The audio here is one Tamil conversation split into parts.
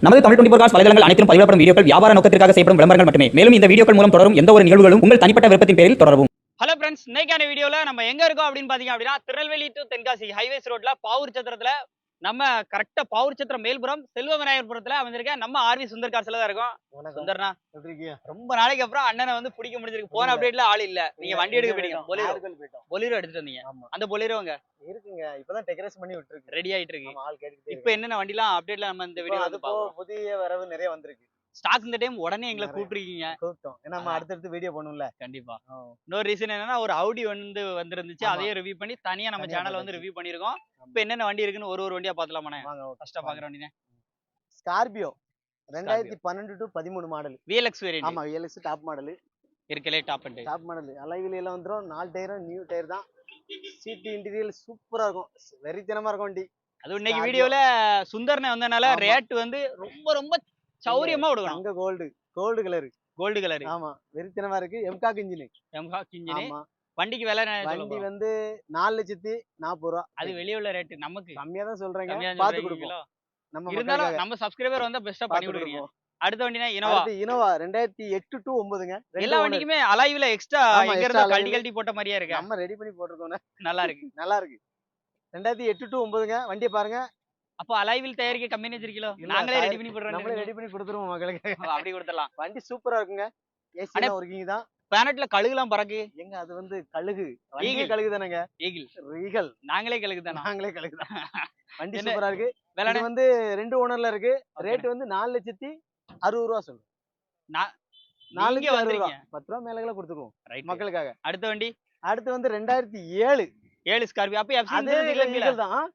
நமது தமிழ் 24 காஸ் வலைதளங்கள் அனைத்தும் பதிவிடப்படும் வீடியோக்கள் வியாபார நோக்கத்திற்காக செய்யப்படும் விளம்பரங்கள் மட்டுமே. மேலும் இந்த வீடியோக்கள் மூலம் தொடரும் எந்த ஒரு நிகழ்வுகளும் உங்கள் தனிப்பட்ட விருப்பத்தின் பேரில் தொடரவும். ஹலோ ஃப்ரெண்ட்ஸ், இன்னைக்கான வீடியோல நம்ம எங்க இருக்கோம் அப்படின்னு பாத்தீங்க அப்படின்னா திருநெல்வேலி டு தென்காசி ஹைவேஸ் ரோட்ல பாவூர் சத்திரத்துல நம்ம கரெக்டா பாவூர் சத்திரம் மேல்புறம் செல்வ விநாயகர்புரத்துல வந்திருக்கேன். நம்ம ஆர்வி சுந்தர் கார்ஸ்ல தான் இருக்கோம். சுந்தர்னா எப்படி இருக்கீங்க? ரொம்ப நாளைக்கு அப்புறம் அண்ணனை வந்து பிடிக்க முடிஞ்சிருக்கு. போன அப்டேட்ல ஆள் இல்ல, நீங்க வண்டி எடுக்க போயிட்டீங்க. பொலிரோ எடுத்துட்டு வந்தீங்க. அந்த பொலிரோங்க இருக்குங்க, இப்பதான் டெக்கரேஷன் பண்ணி விட்டுருக்கு, ரெடி ஆயிட்டு இருக்கு. ஆள் கேட்டுட்டே இப்போ என்னென்ன வண்டிலாம் அப்டேட்ல நம்ம இந்த வீடியோ வந்து பாப்போம். புதிய வரவு நிறைய வந்திருக்கு. ஸ்டாக் இந்த டைம் உடனே எங்களை கூப்பிட்டுருக்கீங்க. கூப்பிட்டோம், ஏன்னா நம்ம அடுத்தடுத்து வீடியோ பண்ணும்ல. கண்டிப்பா. இன்னொரு ரீசன் என்னன்னா, ஒரு அவுடி வந்து வந்திருந்துச்சு, அதையே ரிவ்யூ பண்ணி தனியா நம்ம சேனல்ல வந்து ரிவ்யூ பண்ணிருக்கோம். இப்போ என்னென்ன வண்டி இருக்குன்னு ஒரு வண்டியா பாத்துலாமாண்ணே? ஃபர்ஸ்டா பாக்குற வண்டினே Scorpio 2012 to 13 model VLX variant. ஆமா, VLX டாப் மாடல் இருக்கலே டாப் அண்ட் டாப் மாடல். அலைவில எல்லாம் வந்துரும். 4 டயரும் நியூ டயர் தான். சீட் இன்டீரியர் சூப்பரா இருக்கும், வெறித்தனமா இருக்கும் வண்டி. அது இன்னைக்கு வீடியோல சுந்தர்னே வந்தனால ரேட் வந்து ரொம்ப ரொம்ப சௌரியமா விடுவோம். அங்க கோல்டு கலர். Gold colour. ஆமா, வெறித்தனமா இருக்கு. எம்காக் இன்ஜின். ஆமா. வண்டிக்கு விலை வண்டி வந்து 4,40,000. அது வெளிய உள்ள ரேட், நமக்கு கம்மியா தான் சொல்றேங்க, பாத்து கொடுப்போம். நம்ம இருந்தாலும் நம்ம சப்ஸ்கிரைபர் வந்தா பெஸ்டா பண்ணி கொடுக்குறீங்க. அடுத்த வண்டினா இனோவா 2008 டு 9ங்க. எல்லா வண்டிக்குமே அலைவ்ல எக்ஸ்ட்ரா எங்க இருந்தோ கல்டி போட்ட மாதிரியே இருக்கு. நம்ம ரெடி பண்ணி போட்டுருக்கோம். நல்லா இருக்கு, நல்லா இருக்கு. 2008 டு 9ங்க. வண்டியை பாருங்க. அப்போ அலைவில் தயாரிக்க கம்பெனி வச்சிருக்கீங்களோ? நாங்களே ரெடி பண்ணி போடுறோம். நம்மளே ரெடி பண்ணி கொடுத்துருவோம் மக்களுக்கு. அப்படி கொடுத்துடலாம். வண்டி சூப்பரா இருக்குங்க. ஏசி எல்லாம் ஒர்க்கிங் தான். பேனட்ல கழுகுலாம் பறக்கு. எங்க அது வந்து கழுகு, வண்டி கழுகு தானங்க. ஈகிள். நாங்களே கழுகு தான். வண்டி சூப்பரா இருக்கு. இது வந்து 2 ஓனர்ல இருக்கு. ரேட் வந்து 4,60,000 சொல்லுங்க. 4,60,000. 10 ரூபா மேல கொடுத்துருவோம் மக்களுக்காக. அடுத்த வண்டி அடுத்து வந்து 2007 ஸ்கார்பியோ. அப்ப எஃப்சி தான்.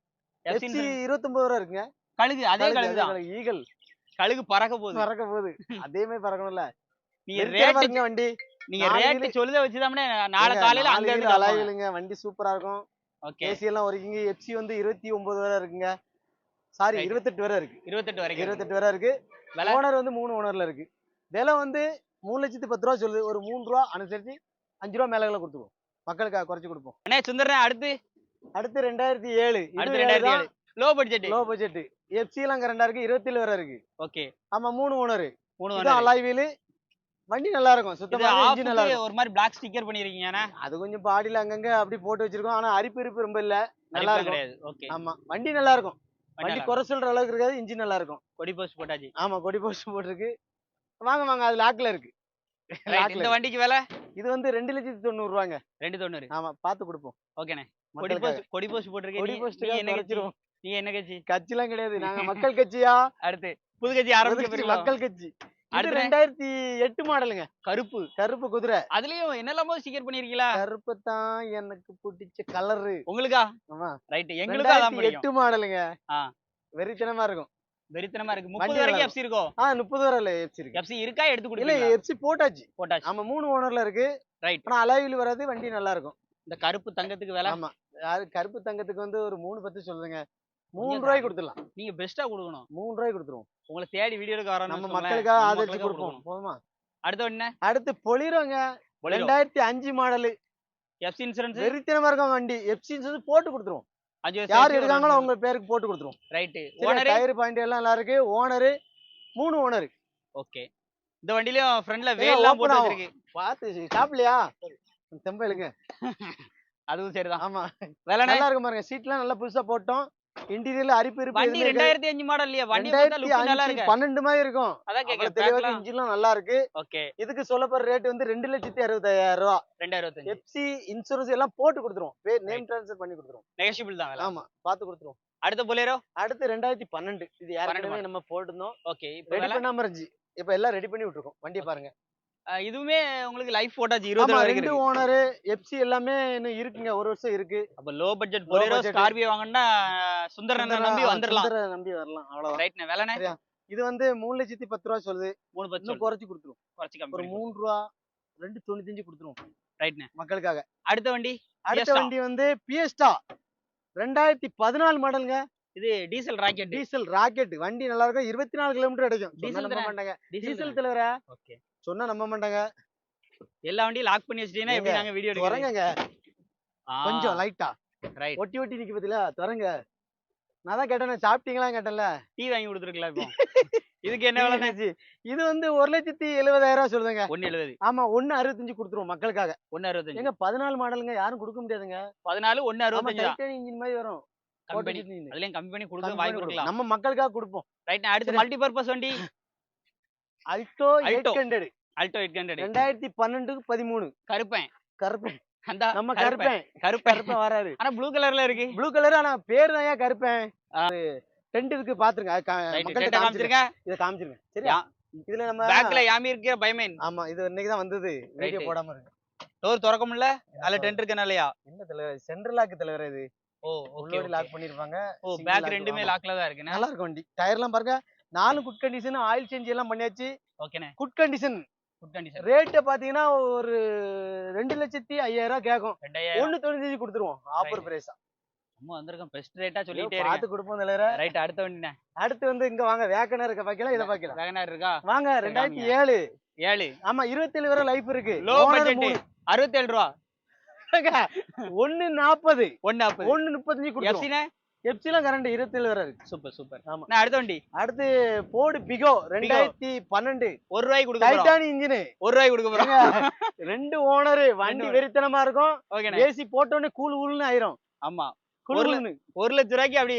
எஃப்சி 29,000 இருக்குங்க. கழுகு அதே கழுகு தான். ஈகிள் கழுகு பறக்க போகுது. அதே மாதிரி பறக்கணும்ல. நீங்க ரேட் வண்டி, நீங்க ரேட் சொல்லுத வச்சுதானே நாளை காலையில அங்க இருந்து அலைவிலுங்க. வண்டி சூப்பரா இருக்கும். ஓகே. ஏசி எல்லாம் ஒர்க்கிங். எஃப்சி வந்து 29 வரை இருக்குங்க. சாரி, 28 வரை இருக்கு. 28 வரை இருக்கு. ஓனர் வந்து 3 ஓனர்ல இருக்கு. விலை வந்து 3,10,000 சொல்லுது. ஒரு 3 ரூபா அனுசரிச்சு 5 ரூபா மேல கொடுத்துருவோம் மக்களுக்காக, குறைச்சு கொடுப்போம். அண்ணே சுந்தரனே, அடுத்து 2007 லோ பட்ஜெட். எஃப்சி எல்லாம் கரண்டா இருக்கு. 27 வரை இருக்கு. ஓகே. ஆமா, 3 ஓனர். அலைவில். வண்டி நல்லா இருக்கும், சுத்தமா இன்ஜின் நல்லா இருக்கும். ஒரு மாதிரி பிளாக் ஸ்டிக்கர் பண்ணிருக்கீங்க. அது கொஞ்சம் பாடியில அங்கங்க அப்படி போட்டு வச்சிருக்கோம். ஆனா அரிப்பு ரொம்ப இல்ல, நல்லா இருக்கும். ஓகே. ஆமா, வண்டி நல்லா இருக்கும். வண்டி குறை சொல்ற அளவுக்கு இருக்காது, இன்ஜின் நல்லா இருக்கும். கொடி போஸ்ட் போட்டாச்சு. ஆமா, கொடி போஸ்ட் போட்டிருக்கு. வாங்க, அது லாக்ல இருக்கு. இந்த வண்டிக்கு விலை இது வந்து 2,90,000. 2,90. ஆமா, பாத்து கொடுப்போம். ஓகேண்ணே. கொடி போஸ்ட் போட்டிருக்கு. கொடி போஸ்ட் நீங்க என்ன கட்சி? கட்சிலாம் கிடையாது, நாங்க மக்கள் கட்சியா. அடுத்து புது கட்சி ஆரம்பிக்க மக்கள் கட்சி. அது 2008 மாடலுங்க. கருப்பு குதிரை. அதுலயும் என்னெல்லாமோ ஸ்டிக்கர் பண்ணிருக்கீங்களா? கருப்பு தான் எனக்கு பிடிச்ச கலர். உங்களுக்கா? ஆமா, ரைட். எங்களுக்கும் அதான் பிடிக்கும். 8 மாடலுங்க. வெறித்தனமா இருக்கும். 30 வரைக்கும் எஃப்சி இருக்கோ? 30 வரை எஃப்சி இருக்கு. எஃப்சி இருக்கா? எடுத்து கொடுங்க. இல்ல, எஃப்சி போட்டாச்சு. ஆமா, 3 ஓனர்ல இருக்கு. ரைட். ஆனா அலைவில் வராது. வண்டி நல்லா இருக்கும். இந்த கருப்பு தங்கத்துக்கு விலை? ஆமா, கருப்பு தங்கத்துக்கு வந்து ஒரு 3,10 சொல்லுங்க. 3 ரூபாய்க்கு கொடுத்துடலாம். நீங்க பெஸ்டா கொடுக்கணும். 3 ரூபாய்க்கு கொடுத்துருவோம். உங்களை தேடி வீடியோக்கு வரணும். நம்ம மக்களுக்காக ஆதரிச்சு கொடுப்போம். போதுமா? அடுத்து பொலிரோங்க. 2005 மாடல். எஃப்சி இன்சூரன்ஸ் வெறித்தனமா இருக்கும் வண்டி. எஃப்சி இன்சூரன்ஸ் போட்டு கொடுத்துருவோம். யார் எடுக்காங்களோ அவங்க பேருக்கு போட்டு கொடுத்துருவோம். ரைட். ஓனர் டயர் பாயிண்ட் எல்லாம் நல்லா இருக்கு. Owner 3 owner. ஓகே. இந்த வண்டிலயும் ஃப்ரண்ட்ல வேல் எல்லாம் போட்டு வச்சிருக்கு. பாத்து சாப்பிடலையா? தெம்பலுங்க. அதுவும் சரிதான். ஆமா, நல்லா இருக்கு பாருங்க. சீட்லாம் நல்லா புதுசா போட்டோம். இன்டீரியர்ல அரிப்பு இருக்கு. வண்டி 2005 மாடல் இல்லையா? வண்டி பார்த்தா லுக் நல்லா இருக்கு. 12 மாதிரி இருக்கும். அதான் கேக்குறேன். தெளிவா இன்ஜின்லாம் நல்லா இருக்கு. ஓகே. இதுக்கு சொல்லப்படுற ரேட் வந்து 2,65,000 ரூபாய். 2,65. எஃப்சி இன்சூரன்ஸ் எல்லாம் போட்டு கொடுத்துருவோம். நேம் ட்ரான்ஸ்ஃபர் பண்ணி கொடுத்துருவோம். நெகோஷியபிள் தான். ஆமா, பாத்து கொடுத்துருவோம். அடுத்த பொலேரோ. அடுத்து 2012. இது ஏற்கனவே நம்ம போட்டுருந்தோம். ஓகே. ரெடி பண்ணாம இருந்துச்சு. இப்ப எல்லாம் ரெடி பண்ணி விட்டுருக்கோம். வண்டியை பாருங்க. இதுவுமே உங்களுக்கு லைஃப் போட்டாச்சு. 20 வரைக்கும் 2 ஓனர். எஃப்சி எல்லாமே இன்னும் இருக்குங்க. 1 வருஷம் இருக்கு. அப்ப லோ பட்ஜெட் பொலேரோ ஸ்கார்பியோ வாங்குனா சுந்தரனை நம்பி வரலாம். அவ்வளவுதான். ரைட்ண்ணே. விலைண்ணே? இது வந்து 3,10,000 சொல்லுது. 3,10 இன்னும் குறைச்சு கொடுத்துருவோம். ஒரு 3 ரூபா 2,95 கொடுத்துருவோம் ரைட்ண்ணே மக்களுக்காக. அடுத்த வண்டி வந்து பியஸ்டா 2014 மாடலுங்க. இது டீசல் ராக்கெட். வண்டி நல்லா இருக்கும். 24 கிலோமீட்டர் கிடைக்கும். நம்ப மாட்டாங்க. டீசல் தலைவரா? ஓகே. சொன்னா நம்ப மாட்டாங்க. எல்லா வண்டியும் லாக் பண்ணி வச்சிட்டீங்கன்னா எப்படி நாங்க வீடியோ எடுக்கறங்க? கொஞ்சம் லைட்டா ஒட்டி நிக்க பத்தில தரங்க. நான் தான் கேட்டேன், சாப்பிட்டீங்களா கேட்டேன்ல. டீ வாங்கி கொடுத்துருக்கலாம். இப்போ இதுக்கு என்ன விலை? இது வந்து 1,70,000 சொல்லுதுங்க. 1.70. ஆமா 1,65 கொடுத்துருவோம் மக்களுக்காக. 1.65. எங்க 14 மாடலுங்க யாரும் கொடுக்க முடியாதுங்க. 14 1.65 தான். டைட்டானியம் இன்ஜின் மாதிரி வரும். கம்பெனி அதுலயும் கம்மி பண்ணி கொடுக்க வாய்ப்பு இருக்கலாம். நம்ம மக்களுக்காக கொடுப்போம். ரைட். அடுத்து மல்டி பர்பஸ் வண்டி அல்டோ 800. ஆல்டோ 800 2012 13 கருப்பேன். கருப்பேன். அந்த நம்ம கருப்பேன். கருப்பேன் வராரு. ஆனா ப்ளூ கலர்ல இருக்கு. Blue colour. ஆனா பேர் தான் ஏன் கருப்பேன். டென்ட் இருக்கு பாத்துருங்க. மக்கள்கிட்ட காமிச்சிருங்க. இத காமிச்சிருங்க. சரியா? இதுல நம்ம பேக்ல யாமி இருக்கிற பயமேன். ஆமா இது இன்னைக்கு தான் வந்தது. வீடியோ போடாம இருக்கு. டோர் திறக்க முடியல. அதுல டென்ட் இருக்கனாலயா? என்ன தலைவர் சென்ட்ரல் லாக் தலைவர் இது. ஓ ஓகே. லாக் பண்ணிருப்பாங்க. ஓ பேக் ரெண்டுமே லாக்ல தான் இருக்கு. நல்லா இருக்கு வண்டி. டயர்லாம் பாருங்க. 4 குட் கண்டிஷன், ஆயில் சேஞ்ச் எல்லாம் பண்ணியாச்சு. ஓகேண்ணே. Good condition. ரேட் பாத்தீங்கன்னா ஒரு 2,05,000 கேக்கும். 1,95 கொடுத்துருவோம். ஆஃபர் பிரைஸா. நம்ம வந்திருக்கோம் பெஸ்ட் ரேட்டா சொல்லிட்டே இருக்கு. பாத்து கொடுப்போம் தலைவரே. ரைட். அடுத்த வண்டிண்ணே. அடுத்து வந்து இங்க வாங்க. வேகனர் இருக்க பாக்கலாம். இத பாக்கலாம். வேகனர் இருக்கா? வாங்க 2007. 7. ஆமா 27 வரை லைஃப் இருக்கு. லோ பட்ஜெட் 67 ரூபா. 140. 140. 135 கொடுத்துருவோம். எப்சிலாம் கரண்ட் 27 வரை இருக்கு. Super super. ஆமா. நான் அடுத்த வண்டி. அடுத்து போர்டு பிகோ 2012. 1 ரூபாய்க்கு கொடுக்க போறோம். Titanium engine. 1 ரூபாய்க்கு கொடுக்க போறோம். 2 ஓனர். வண்டி வெறித்தனமா இருக்கும். ஓகேண்ணே. ஏசி போட்ட உடனே கூல் கூல்னு ஆயிரும். ஆமா. 1 லட்சம் ரூபாய்க்கு அப்படி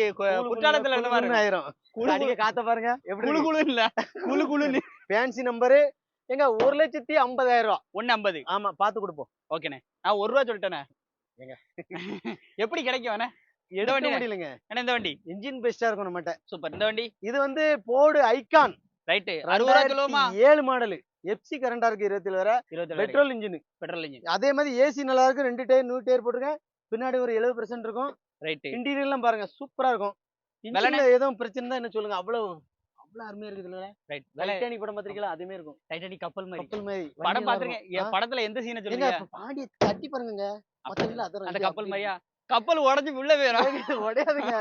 குற்றாலத்துல இருந்த மாதிரி ஆயிரும். குளுகுளு காத்த பாருங்க. எப்படி குளு குளு இல்ல. குளு குளுன்னு. Fancy number. எங்க 1,50,000. 150. ஆமா பாத்து கொடுப்போம். ஓகேண்ணே. நான் 1 ரூபா சொல்லிட்டேனே. எங்க எப்படி கிடைக்கும் வேணா? எடுக்க முடியலங்க. என்ன இந்த வண்டி? இன்ஜின் பெஸ்டா இருக்கும் நம்மட்ட. சூப்பர். இந்த வண்டி இது வந்து போர்டு ஐகான். ரைட். 60 ரூபா சொல்லுவோமா? 7 மாடல். எஃப்சி கரண்டா இருக்கு 27 வரை. Petrol engine. அதே மாதிரி ஏசி நல்லா இருக்கு. 2 டயர் நியூ டயர் போட்டுருக்கேன். பின்னாடி ஒரு 70% இருக்கும். ரைட். இன்டீரியர் எல்லாம் பாருங்க சூப்பரா இருக்கும். இன்ஜின்ல எதுவும் பிரச்சனை தான் என்ன சொல்லுங்க. அவ்வளவு அருமையா இருக்குது. ரைட். டைட்டானிக் படம் பாத்திருக்கீங்களா? அதுமே இருக்கும். டைட்டானிக் கப்பல் மாதிரி. கப்பல் மாதிரி படம் பாத்துருக்கேன். படத்துல எந்த சீனை சொல்லுங்க? பாடி தட்டி பாருங்க. மத்தல அந்த கப்பல் மாதிரியா? கப்பல் உடைஞ்சு உள்ள போயிரும். உடையாதுங்க.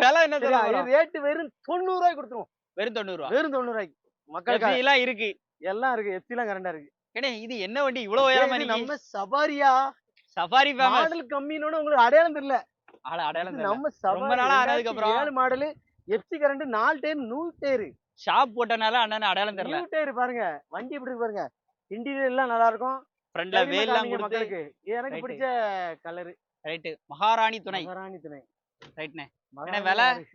விலை என்ன சொல்றாங்க? ரேட் வெறும் 90 ரூபாய் கொடுத்துருவோம். வெறும் 90 ரூபாய். வெறும் 90 ரூபாய்க்கு. மக்களுக்கு எல்லாம் இருக்கு. எல்லாம் இருக்கு. எஃப்சி எல்லாம் கரண்டா இருக்கு. ஏனே இது என்ன வண்டி இவ்வளவு உயரமா இருக்கு? நம்ம சஃபாரியா. Safari famous. மாடல் கம்மினோட உங்களுக்கு அடையாளம் தெரியல. அடையாளம் தெரியல. நம்ம சஃபாரி ரொம்ப நாளா ஆனதுக்கு அப்புறம் 7 model FC current 4 tyre new tyre. Shop போட்டனால அண்ணன் அடையாளம் தெரியல. நியூ டயர் பாருங்க. வண்டி எப்படி இருக்கு பாருங்க. இன்டீரியர் எல்லாம் நல்லா இருக்கும். ஃப்ரண்ட்ல வேல்லாம் கொடுத்து மக்களுக்கு எனக்கு பிடிச்ச கலர். ரைட். மகாராணி துணை. ரைட்னே. என்ன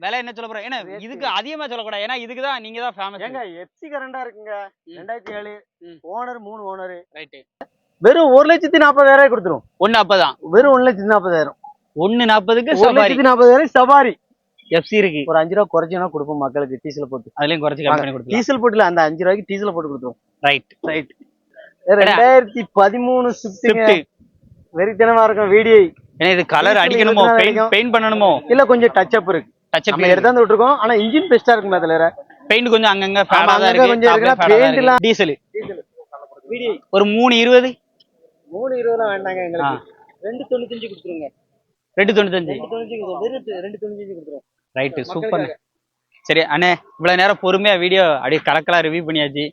விலை என்ன சொல்ல போறேன்? ஏன்னா இதுக்கு அதிகமா சொல்லக்கூடாது. ஏன்னா இதுக்கு தான் நீங்க தான் ஃபேமஸ். ஏங்க எஃப்சி கரண்டா இருக்குங்க. 2007 ஓனர் 3 ஓனர். ரைட். வெறும் 1,40,000 கொடுத்துரும். 140 தான். வெறும் 1,40,000. 140க்கு சஃபாரி. 1,40,000 சஃபாரி. எஃப்சி இருக்கு. ஒரு 5 ரூபா குறைச்சுனா கொடுப்போம் மக்களுக்கு. டீசல் போட்டு. அதுலயும் குறைச்சு கம்மி பண்ணி கொடுத்துருவோம். டீசல் போட்டுல அந்த 5 ரூபாய்க்கு டீசல் போட்டு கொடுத்துருவோம். ரைட். ரைட். 2013 ஸ்விஃப்ட். வெறித்தனமா இருக்கும் வீடியோ. ஏன்னா இது கலர் அடிக்கணுமோ? பெயிண்ட் பண்ணணுமோ? இல்ல கொஞ்சம் டச் அப் இருக்கு. டச் அப் எடுத்து விட்டுருக்கோம். ஆனா இன்ஜின் பெஸ்டா இருக்குமே. அதுல பெயிண்ட் கொஞ்சம் அங்கங்க ஃபேடா தான் இருக்கு. கொஞ்சம் இருக்குனா பெயிண்ட் எல்லாம் டீசல். வீடியோ ஒரு 320. 320 வேண்டாங்க எங்களுக்கு. 295 கொடுத்துருங்க. 295. 295 கொடுத்துருவோம். ரைட். சூப்பர். சரி அண்ணே இவ்வளவு நேரம் பொறுமையா வீடியோ அப்படியே கலக்கலா ரிவ்யூ பண்ணியாச்சு.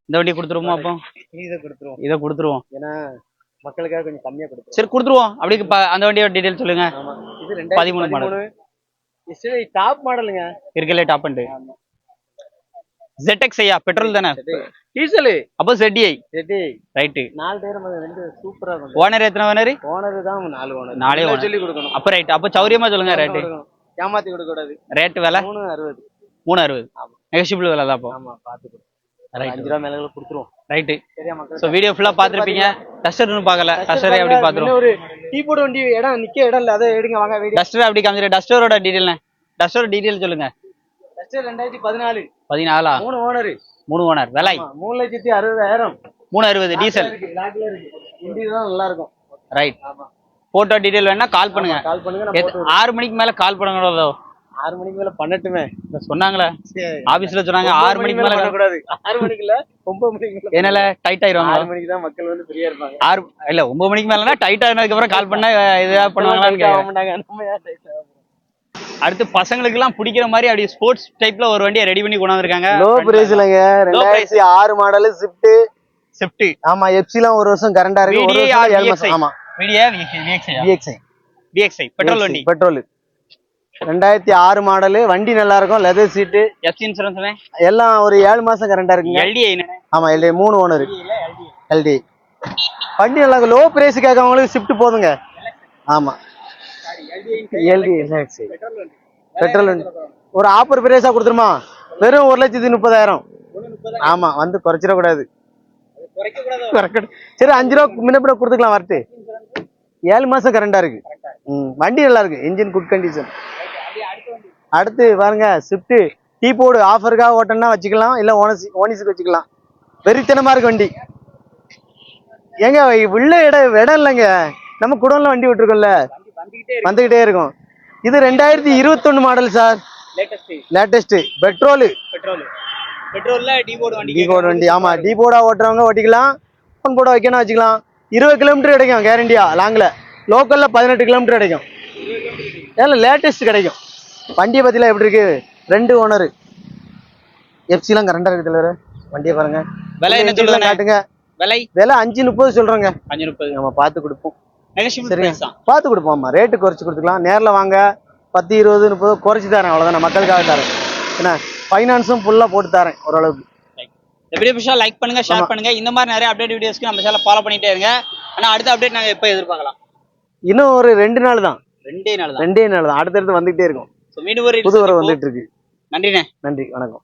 இந்த வண்டி கொடுத்துருவோமா? அப்போ இதை கொடுத்துருவோம். ஏன்னா மக்களுக்காக கொஞ்சம் கம்மியா கொடுத்துருவோம். சரி கொடுத்துருவோம். அப்படி அந்த வண்டியோட டீடைல் சொல்லுங்க. இது 2013 மாடல். இது டாப் மாடலுங்க. இருக்கல டாப் அண்ட் ZX ஐயா பெட்ரோல் தானே? டீசல். அப்போ ZDI. ரைட். 4 டயர் ரெண்டு சூப்பரா இருக்கும். ஓனர் எத்தனை ஓனர்? ஓனர் தான் 4 ஓனர். 4 ஓனர் சொல்லி கொடுக்கணும். அப்ப ரைட். அப்ப சௌரியமா சொல்லுங்க ரேட். ஏமாத்தி கொடுக்க கூடாது. ரேட் விலை 360. 360. ஆமா. நெகோஷியபிள் விலை தான் அப்போ. ஆமா பாத்து. ரைட். 5 ரூபாய் மேல கொடுத்துருவோம். ரைட். சரியா மக்களே. சோ வீடியோ ஃபுல்லா பாத்துருப்பீங்க. டஸ்டர்னு பார்க்கல. டஸ்டர் எப்படி பாத்துறோம்? ஒரு டீ போட வண்டி இடம் நிக்க இடம் இல்ல. அதை எடுங்க வாங்க வீடியோ. டஸ்டர் அப்படி காமிச்சிர. டஸ்டரோட டீடைல்னா? டஸ்டர் டீடைல் சொல்லுங்க. டஸ்டர் 2014. 14. 3 ஓனர். 3 ஓனர். விலை 3,60,000. 360 டீசல். லாக்ல இருக்கு. இன்டீரியர் தான் நல்லா இருக்கும். ரைட். போட்டோ டீடைல் வேணா கால் பண்ணுங்க. கால் பண்ணுங்க. 6 மணிக்கு மேல கால் பண்ணுங்கடோ. 6 மணிக்கு மேல பண்ணட்டுமே சொன்னாங்களே ஆபீஸ்ல சொன்னாங்க. 6 மணிக்கு மேல பண்ண கூடாது. 6 மணிக்கு இல்ல 9 மணிக்கு. ஏனால டைட் ஆயிருவாங்க. 6 மணிக்கு தான் மக்கள் வந்து ஃப்ரீயா இருப்பாங்க. 6 இல்ல 9 மணிக்கு மேலனா டைட் ஆனதுக்கு அப்புறம் கால் பண்ணா இதா பண்ணுவாங்களான்னு கேக்குறாங்க. நம்ம யார் டைட் ஆகும். அடுத்து பசங்களுக்கு எல்லாம் பிடிக்கிற மாதிரி அப்படியே ஸ்போர்ட்ஸ் டைப்ல ஒரு வண்டியை ரெடி பண்ணி கொண்டு வந்திருக்காங்க. லோ பிரைஸ்லங்க. 2006 model Swift. ஆமா எஃப்சி எல்லாம் ஒரு வருஷம் கரண்டா இருக்கு. ஒரு வருஷம் 7 மாசம். ஆமா VXI பெட்ரோல் வண்டி. பெட்ரோல் 2006 மாடலு, வண்டி நல்லா இருக்கும், லெதர் சீட்டு, எஃப்சி இன்சூரன்ஸ் எல்லாம் ஒரு 7 மாசம் கரண்டா இருக்குங்க. எல்டிஐ ஆமா, எல்டி 3 ஓனர். எல்டி வண்டி நல்லா இருக்கும். லோ பிரைஸ் கேட்கறவங்களுக்கு ஷிஃப்ட் போதுங்க. ஆமா, எல்டி பெட்ரோல் வண்டி ஒரு ஆஃபர் பிரைஸா கொடுத்துருமா, வெறும் 1,30,000. ஆமா, வந்து குறைச்சிடக்கூடாது. சரி, 5 ரூபா முன்ன கொடுத்துக்கலாம். வரட்டு 7 மாசம் கரண்டா இருக்கு. வண்டி நல்லா இருக்கு, இன்ஜின் குட் கண்டிஷன். அடுத்து பாருங்க, ஸ்விஃப்ட் டீ போர்டு ஆஃபருக்காக ஓட்டனா வச்சுக்கலாம், இல்ல ஓனிஸுக்கு வச்சுக்கலாம். வெறித்தனமா இருக்கு வண்டி. ஏங்க உள்ள இடம் இல்லைங்க, நம்ம குடோன்ல வண்டி விட்டுருக்கோம்ல, வந்துகிட்டே இருக்கும். இது 2021 model sir, latest. Petrol D Ford வண்டி. ஆமா, டி போர்டா ஓட்டுறவங்க ஓட்டிக்கலாம், ஒன் போர்டா வைக்கணும் வச்சுக்கலாம். 20 கிலோமீட்டர் கிடைக்கும் கேரண்டியா. லாங்ல லோக்கல்ல 18 கிலோமீட்டர் கிடைக்கும். ஏன்னா லேட்டஸ்ட் கிடைக்கும். வண்டியை பத்திலாம் எப்படி இருக்கு? 2 ஓனர், எஃப்சிலாம் கரண்டா இருக்கு தலைவர். வண்டியை பாருங்க. விலை என்ன சொல்லுங்க? காட்டுங்க. விலை 530 சொல்றோங்க. 530 நம்ம பார்த்து கொடுப்போம். பார்த்து கொடுப்போம். ஆமா, ரேட்டு குறைச்சு கொடுத்துக்கலாம். நேர்ல வாங்க, 10, 20, 30 குறைச்சி தரேன். அவ்வளவுதான், நான் மக்களுக்காக தரேன். என்ன ஃபைனான்ஸும் ஃபுல்லா போட்டு தரேன் ஓரளவுக்கு. இந்த வீடியோ பிடிச்சா லைக் பண்ணுங்க, ஷேர் பண்ணுங்க. இந்த மாதிரி நிறைய அப்டேட் வீடியோஸ்க்கு நம்ம சேனலை ஃபாலோ பண்ணிட்டே இருங்க. ஆனா அடுத்த அப்டேட் நாங்க எப்போ எதிர்பார்க்கலாம்? இன்னும் ஒரு 2 நாள் தான். 2 நாள் தான். அடுத்தடுத்து வந்துகிட்டே இருக்கும். மீண்டும் ஒரு புது வர வந்துட்டு இருக்கு. நன்றிண்ணே. நன்றி, வணக்கம்.